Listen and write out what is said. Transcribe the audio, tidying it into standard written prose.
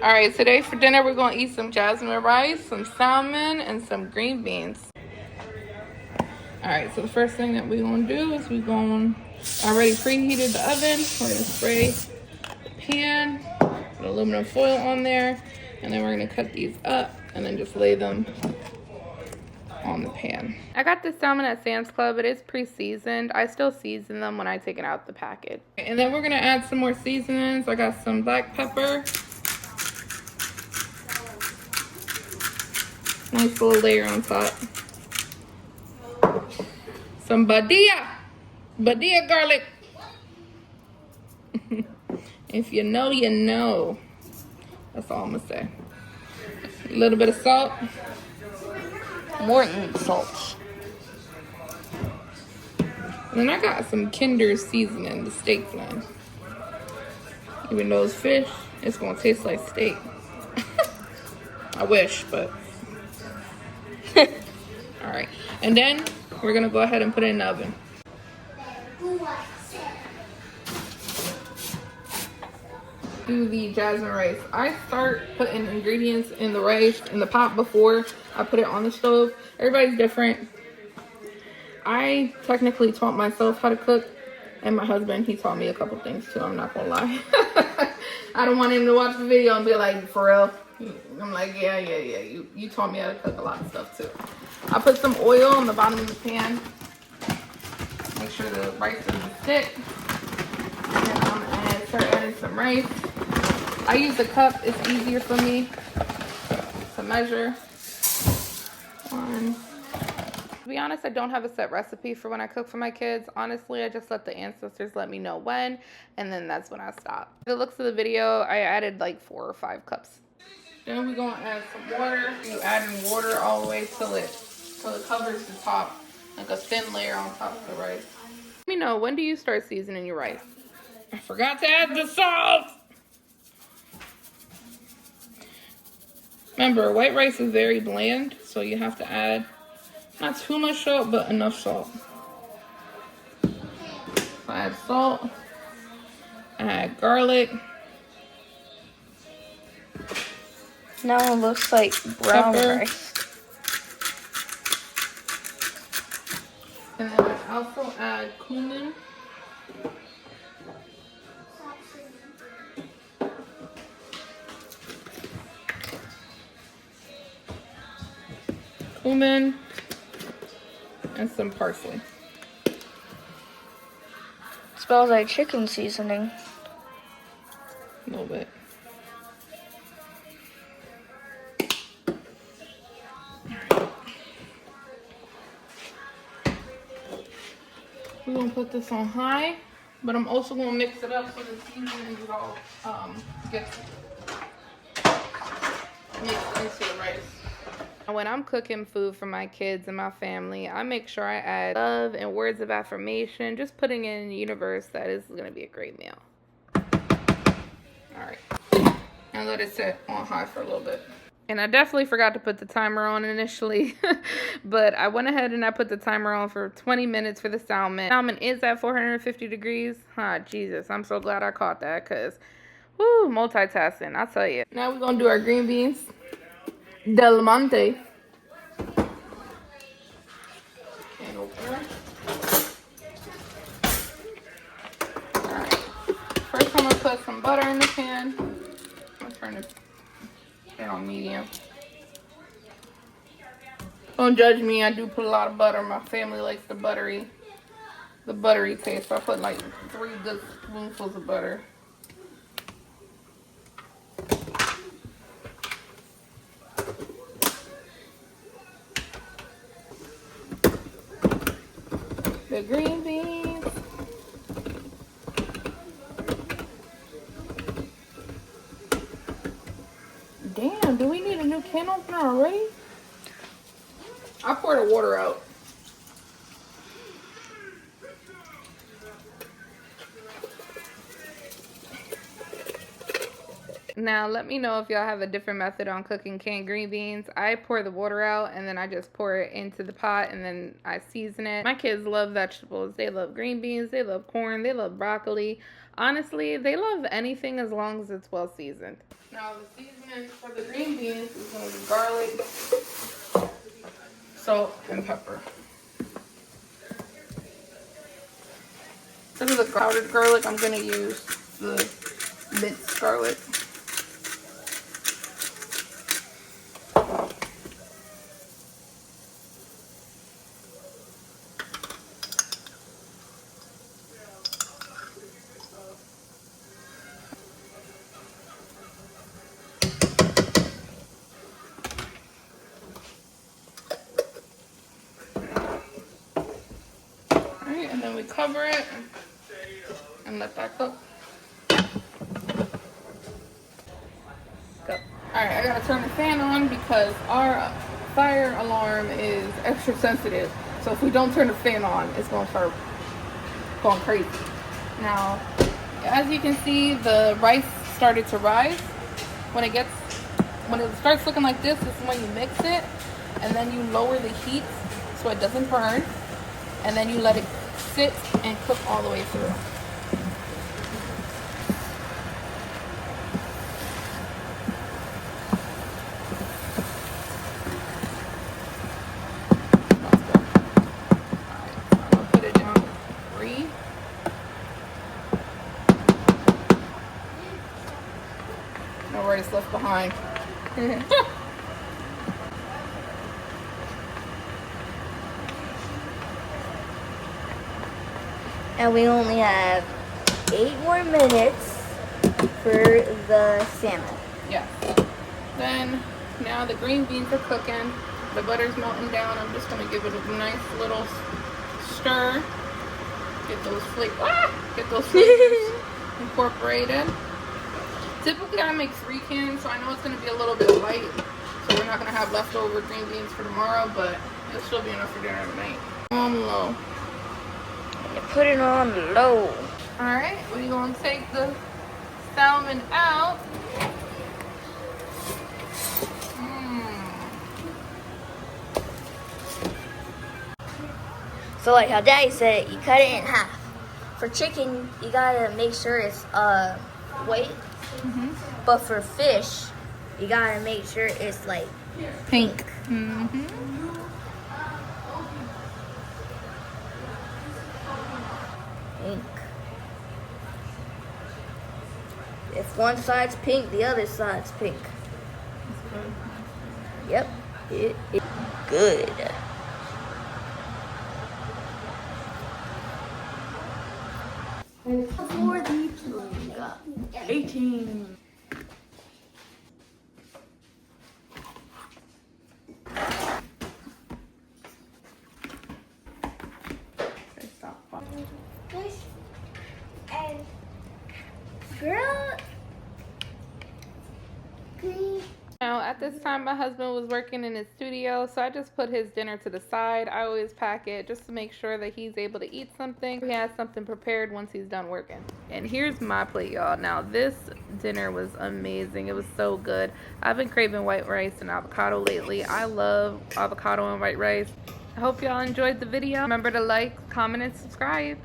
All right, today for dinner we're gonna eat some jasmine rice, some salmon, and some green beans. All right, so the first thing that we're gonna do is I already preheated the oven. We're gonna spray the pan, put aluminum foil on there, and then we're gonna cut these up and then just lay them on the pan. I got this salmon at Sam's Club. It is pre-seasoned. I still season them when I take it out the packet. And then we're gonna add some more seasonings. I got some black pepper. Nice little layer on top. Some badilla garlic. If you know, you know. That's all I'm gonna say. A little bit of salt. More than salt. And then I got some Kinder seasoning, the steak blend. Even though it's fish, it's gonna taste like steak. I wish, but. All right, and then we're gonna go ahead and put it in the oven. Do the jasmine rice. I start putting ingredients in the rice in the pot before I put it on the stove. Everybody's different. I technically taught myself how to cook, and my husband, he taught me a couple things too, I'm not gonna lie. I don't want him to watch the video and be like, for real? I'm like, yeah, you taught me how to cook a lot of stuff too. I put some oil on the bottom of the pan. Make sure the rice doesn't stick. And then I'm gonna start adding some rice. I use a cup, it's easier for me to measure. One. To be honest, I don't have a set recipe for when I cook for my kids. Honestly, I just let the ancestors let me know when, and then that's when I stop. The looks of the video, I added like 4 or 5 cups. Then we're gonna add some water. You adding water all the way till it covers the top, like a thin layer on top of the rice. Let me know, when do you start seasoning your rice? I forgot to add the salt. Remember, white rice is very bland, so you have to add not too much salt, but enough salt. So I add salt, I add garlic. Now it looks like brown rice. And then I also add cumin. Cumin and some parsley. Smells like chicken seasoning. A little bit. We're gonna put this on high, but I'm also gonna mix it up so the seasoning is all gets mixed into the rice. When I'm cooking food for my kids and my family, I make sure I add love and words of affirmation, just putting in the universe that is gonna be a great meal. All right, and let it sit on high for a little bit. And I definitely forgot to put the timer on initially, but I went ahead and I put the timer on for 20 minutes for the salmon. Salmon is at 450 degrees. Jesus, I'm so glad I caught that, because, whoo, multitasking, I'll tell you. Now we're gonna do our green beans. Del Monte. And opener. Alright. First I'm gonna put some butter in the pan. I'm gonna turn it on medium. Don't judge me, I do put a lot of butter. My family likes the buttery taste. So I put like 3 good spoonfuls of butter. The green beans. Damn, do we need a new can opener already? I poured the water out. Now, let me know if y'all have a different method on cooking canned green beans. I pour the water out and then I just pour it into the pot and then I season it. My kids love vegetables. They love green beans. They love corn. They love broccoli. Honestly, they love anything as long as it's well seasoned. Now, the seasoning for the green beans is going to be garlic, salt, and pepper. This is a powdered garlic. I'm going to use the minced garlic. Alright, and then we cover it and let that cook. Go. Alright, I gotta turn the fan on because our fire alarm is extra sensitive. So if we don't turn the fan on, it's gonna start going crazy. Now, as you can see, the rice started to rise. When it starts looking like this is when you mix it, and then you lower the heat so it doesn't burn, and then you let it sit and cook all the way through. No rice left behind. And we only have 8 more minutes for the salmon. Yeah. Then, now the green beans are cooking. The butter's melting down. I'm just going to give it a nice little stir. Get those flavors incorporated. Typically, I make 3 cans, so I know it's going to be a little bit light. So we're not going to have leftover green beans for tomorrow, but it'll still be enough for dinner tonight. On low. You put it on low. Alright, we're going to take the salmon out. So like how Daddy said, you cut it in half. For chicken, you gotta make sure it's white. But for fish, you gotta make sure it's like pink. Pink. If one side's pink, the other side's pink. Yep, it is good. For the plug. 18. Fish and girl green. Now, at this time, my husband was working in his studio, so I just put his dinner to the side. I always pack it just to make sure that he's able to eat something. He has something prepared once he's done working. And here's my plate, y'all. Now, this dinner was amazing. It was so good. I've been craving white rice and avocado lately. I love avocado and white rice. I hope y'all enjoyed the video. Remember to like, comment, and subscribe.